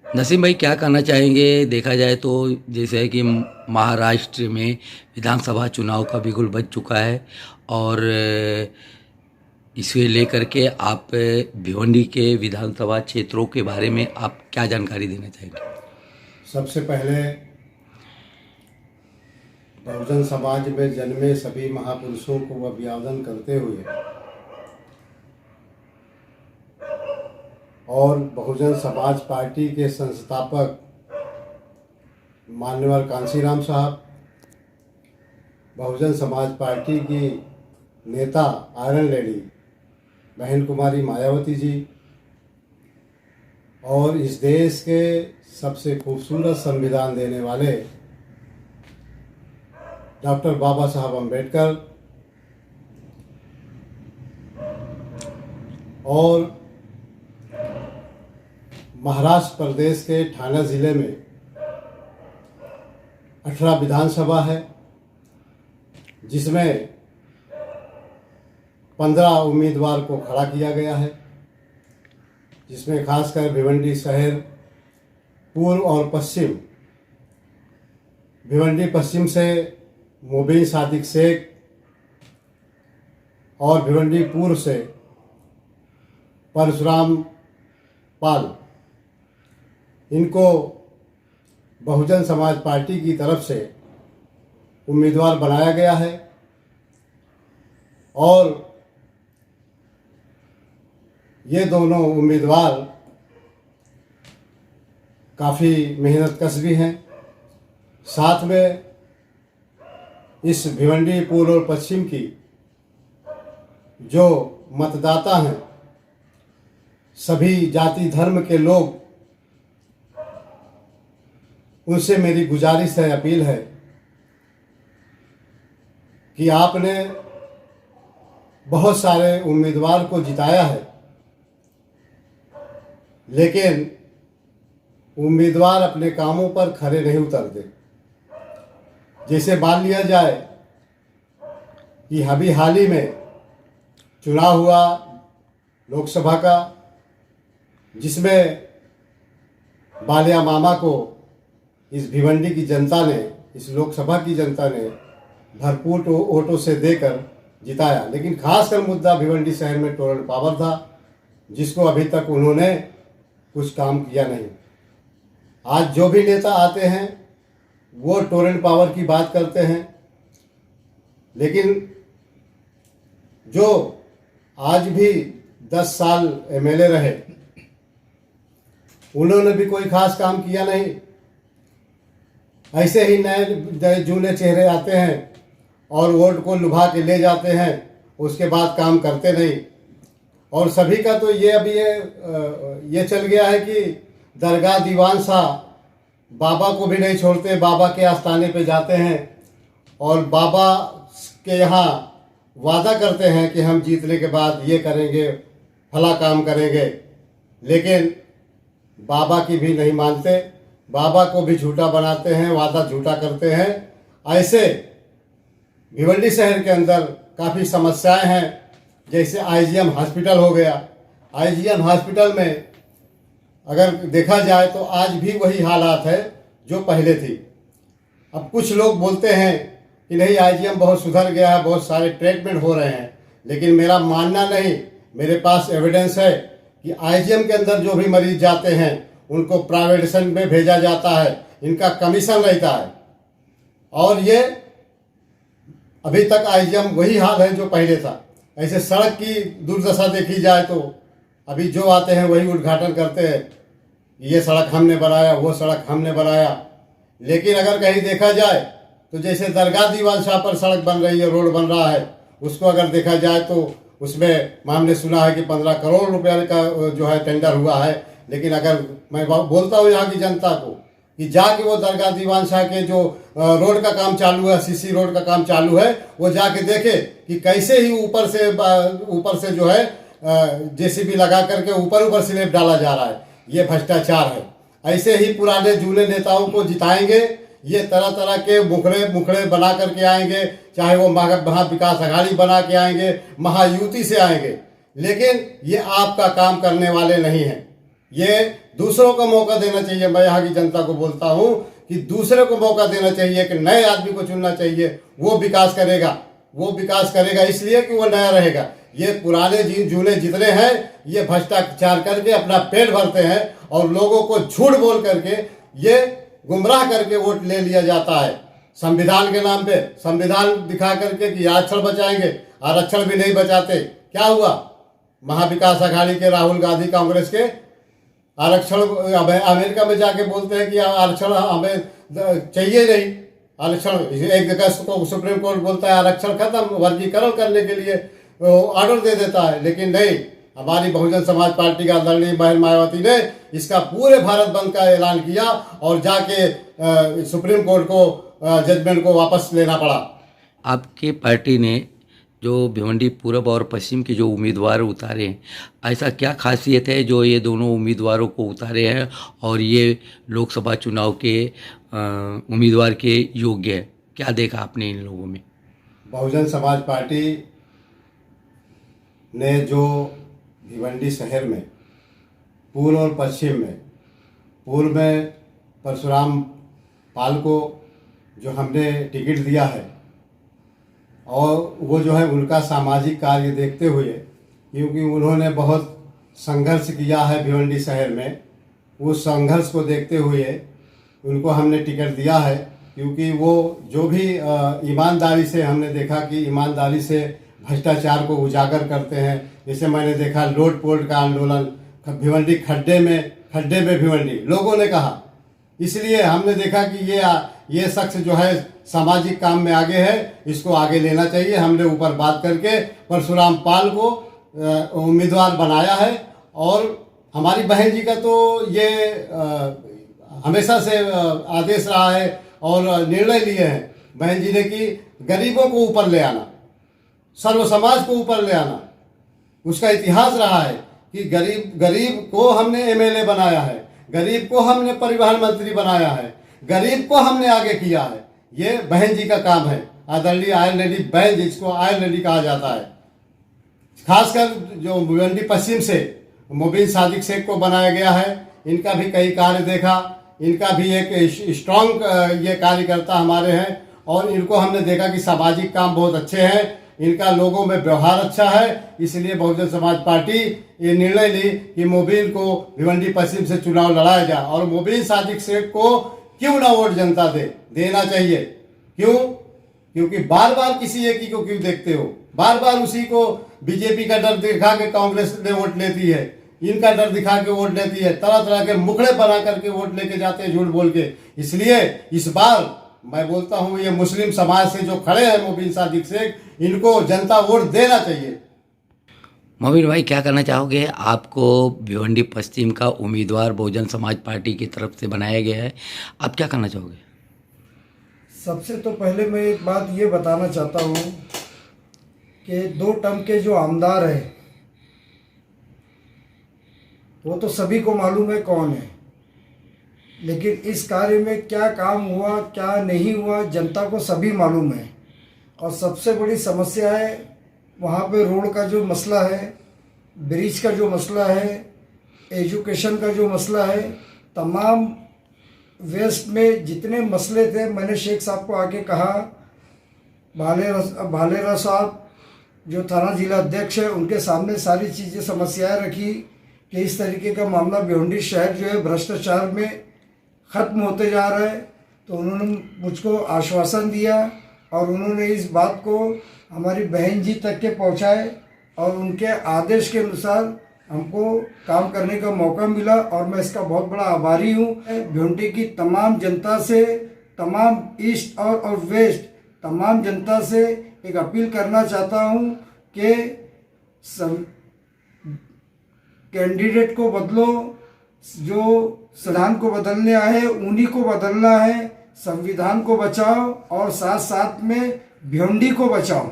नसीम भाई क्या कहना चाहेंगे? देखा जाए तो जैसे है कि महाराष्ट्र में विधानसभा चुनाव का बिगुल बज चुका है और इसे लेकर के आप भिवंडी के विधानसभा क्षेत्रों के बारे में आप क्या जानकारी देना चाहेंगे? सबसे पहले बहुजन समाज में जन्मे सभी महापुरुषों को अभिवादन करते हुए और बहुजन समाज पार्टी के संस्थापक मान्यवर कांशीराम साहब, बहुजन समाज पार्टी की नेता आयरन लेडी बहन कुमारी मायावती जी और इस देश के सबसे खूबसूरत संविधान देने वाले डॉक्टर बाबा साहब अम्बेडकर और महाराष्ट्र प्रदेश के ठाणे ज़िले में 18 विधानसभा है, जिसमें 15 उम्मीदवार को खड़ा किया गया है, जिसमें खासकर भिवंडी शहर पूर्व और पश्चिम, भिवंडी पश्चिम से मुबीन सादिक शेख और भिवंडी पूर्व से परशुराम पाल, इनको बहुजन समाज पार्टी की तरफ से उम्मीदवार बनाया गया है और ये दोनों उम्मीदवार काफ़ी मेहनतकश भी हैं। साथ में इस भिवंडी पूर्व और पश्चिम की जो मतदाता हैं, सभी जाति धर्म के लोग, उनसे मेरी गुजारिश है, अपील है कि आपने बहुत सारे उम्मीदवार को जिताया है, लेकिन उम्मीदवार अपने कामों पर खरे नहीं उतरते। जैसे मान लिया जाए कि अभी हाल ही में चुनाव हुआ लोकसभा का, जिसमें बालिया मामा को इस भिवंडी की जनता ने, इस लोकसभा की जनता ने भरपूर वोटों से देकर जिताया, लेकिन खासकर मुद्दा भिवंडी शहर में टोरेंट पावर था, जिसको अभी तक उन्होंने कुछ काम किया नहीं। आज जो भी नेता आते हैं वो टोरेंट पावर की बात करते हैं, लेकिन जो आज भी 10 साल एमएलए रहे, उन्होंने भी कोई खास काम किया नहीं। ऐसे ही नए जूने चेहरे आते हैं और वोट को लुभा के ले जाते हैं, उसके बाद काम करते नहीं। और सभी का तो ये अभी ये चल गया है कि दरगाह दीवान शाह बाबा को भी नहीं छोड़ते, बाबा के आस्थाने पे जाते हैं और बाबा के यहाँ वादा करते हैं कि हम जीतने के बाद ये करेंगे, फला काम करेंगे, लेकिन बाबा की भी नहीं मानते, बाबा को भी झूठा बनाते हैं, वादा झूठा करते हैं। ऐसे भिवंडी शहर के अंदर काफ़ी समस्याएं हैं। जैसे आईजीएम हॉस्पिटल हो गया, आईजीएम हॉस्पिटल में अगर देखा जाए तो आज भी वही हालात है जो पहले थी। अब कुछ लोग बोलते हैं कि नहीं, आईजीएम बहुत सुधर गया है, बहुत सारे ट्रीटमेंट हो रहे हैं, लेकिन मेरा मानना नहीं, मेरे पास एविडेंस है कि आईजीएम के अंदर जो भी मरीज जाते हैं उनको प्राइवेटेशन में भेजा जाता है, इनका कमीशन रहता है और ये अभी तक आईजीएम वही हाल है जो पहले था। ऐसे सड़क की दुर्दशा देखी जाए तो अभी जो आते हैं वही उद्घाटन करते हैं, ये सड़क हमने बनाया, वो सड़क हमने बनाया, लेकिन अगर कहीं देखा जाए तो जैसे दरगाह दीवान शाह पर सड़क बन रही है, रोड बन रहा है, उसको अगर देखा जाए तो उसमें हमने सुना है कि 15 करोड़ रुपये का जो है टेंडर हुआ है, लेकिन अगर मैं बोलता हूँ यहाँ की जनता को कि जाके वो दरगाह दीवान शाह के जो रोड का काम चालू है, सीसी रोड का काम चालू है, वो जाके देखे कि कैसे ही ऊपर से जो है जेसीबी लगा करके ऊपर स्लैब डाला जा रहा है। ये भ्रष्टाचार है। ऐसे ही पुराने जूने नेताओं को जिताएंगे, ये तरह तरह के मुखड़े बना करके आएंगे, चाहे वो महाविकास अघाड़ी बना के आएंगे, महायुति से आएंगे, लेकिन ये आपका काम करने वाले नहीं हैं। ये दूसरों को मौका देना चाहिए। मैं यहाँ की जनता को बोलता हूँ कि दूसरे को मौका देना चाहिए, कि नए आदमी को चुनना चाहिए। वो विकास करेगा इसलिए कि वो नया रहेगा। ये पुराने जूने जितने हैं ये भ्रष्टाचार करके अपना पेट भरते हैं और लोगों को झूठ बोल करके ये गुमराह करके वोट ले लिया जाता है। संविधान के नाम पे संविधान दिखा करके कि आरक्षण बचाएंगे, आरक्षण भी नहीं बचाते। क्या हुआ? महाविकास अघाड़ी के राहुल गांधी कांग्रेस के आरक्षण अमेरिका में जाके बोलते हैं कि आरक्षण हमें चाहिए नहीं। आरक्षण 1 अगस्त को सुप्रीम कोर्ट बोलता है आरक्षण खत्म, वर्गीकरण करने के लिए ऑर्डर दे देता है। लेकिन नहीं, हमारी बहुजन समाज पार्टी का आदरणीय बहन मायावती ने इसका पूरे भारत बंद का ऐलान किया और जाके सुप्रीम कोर्ट को जजमेंट को वापस लेना पड़ा। आपके पार्टी ने जो भिवंडी पूर्व और पश्चिम के जो उम्मीदवार उतारे हैं, ऐसा क्या खासियत है जो ये दोनों उम्मीदवारों को उतारे हैं और ये लोकसभा चुनाव के उम्मीदवार के योग्य है? क्या देखा आपने इन लोगों में? बहुजन समाज पार्टी ने जो भिवंडी शहर में पूर्व और पश्चिम में, पूर्व में परशुराम पाल को जो हमने टिकट दिया है और वो जो है उनका सामाजिक कार्य देखते हुए, क्योंकि उन्होंने बहुत संघर्ष किया है भिवंडी शहर में, उस संघर्ष को देखते हुए उनको हमने टिकट दिया है। क्योंकि वो जो भी ईमानदारी से, हमने देखा कि ईमानदारी से भ्रष्टाचार को उजागर करते हैं। जैसे मैंने देखा लोट पोट का आंदोलन, भिवंडी खड्डे में भिवंडी लोगों ने कहा, इसलिए हमने देखा कि ये शख्स जो है सामाजिक काम में आगे है, इसको आगे लेना चाहिए। हमने ऊपर बात करके परशुराम पाल को उम्मीदवार बनाया है। और हमारी बहन जी का तो ये हमेशा से आदेश रहा है और निर्णय लिए हैं बहन जी ने कि गरीबों को ऊपर ले आना, सर्व समाज को ऊपर ले आना। उसका इतिहास रहा है कि गरीब को हमने एमएलए बनाया है, गरीब को हमने परिवहन मंत्री बनाया है, गरीब को हमने आगे किया है। ये बहन जी का काम है। आदरणीय आयरन लेडी बहन, जिसको आयरन लेडी कहा जाता है। खासकर जो भिवंडी पश्चिम से मुबीन सादिक शेख को बनाया गया है, इनका भी कई कार्य देखा, इनका भी एक स्ट्रॉन्ग ये कार्यकर्ता हमारे हैं और इनको हमने देखा कि सामाजिक काम बहुत अच्छे हैं, इनका लोगों में व्यवहार अच्छा है। इसलिए बहुजन समाज पार्टी ये निर्णय ली कि मुबीन को भिवंडी पश्चिम से चुनाव लड़ाया जाए। और मुबीन सादिक शेख को क्यों ना वोट जनता देना चाहिए। क्यों? क्योंकि बार बार किसी एक ही को क्यों देखते हो? बार बार उसी को बीजेपी का डर दिखा के कांग्रेस ने वोट लेती है, इनका डर दिखा के वोट लेती है, तरह तरह के मुखड़े बना करके वोट लेके जाते हैं झूठ बोल के। इसलिए इस बार मैं बोलता हूँ ये मुस्लिम समाज से जो खड़े हैं मुबीन सादिक शेख, इनको जनता वोट देना चाहिए। मोबिन भाई, क्या करना चाहोगे? आपको भिवंडी पश्चिम का उम्मीदवार बहुजन समाज पार्टी की तरफ से बनाया गया है, आप क्या करना चाहोगे? सबसे तो पहले मैं एक बात ये बताना चाहता हूँ कि 2 टर्म के जो आमदार हैं वो तो सभी को मालूम है कौन है, लेकिन इस कार्य में क्या काम हुआ क्या नहीं हुआ जनता को सभी मालूम है। और सबसे बड़ी समस्या है वहाँ पे रोड का जो मसला है, ब्रिज का जो मसला है, एजुकेशन का जो मसला है, तमाम वेस्ट में जितने मसले थे मैंने शेख साहब को आके कहा। भालेरा साहब जो थाना जिला अध्यक्ष है उनके सामने सारी चीज़ें समस्याएं रखी कि इस तरीके का मामला भिवंडी शहर जो है भ्रष्टाचार में ख़त्म होते जा रहा है। तो उन्होंने मुझको आश्वासन दिया और उन्होंने इस बात को हमारी बहन जी तक के पहुंचाए और उनके आदेश के अनुसार हमको काम करने का मौका मिला और मैं इसका बहुत बड़ा आभारी हूँ। भिवंडी की तमाम जनता से, तमाम ईस्ट और वेस्ट तमाम जनता से एक अपील करना चाहता हूँ कि कैंडिडेट को बदलो, जो संविधान को बदलने आए उन्हीं को बदलना है। संविधान को बचाओ और साथ साथ में भिवंडी को बचाओ।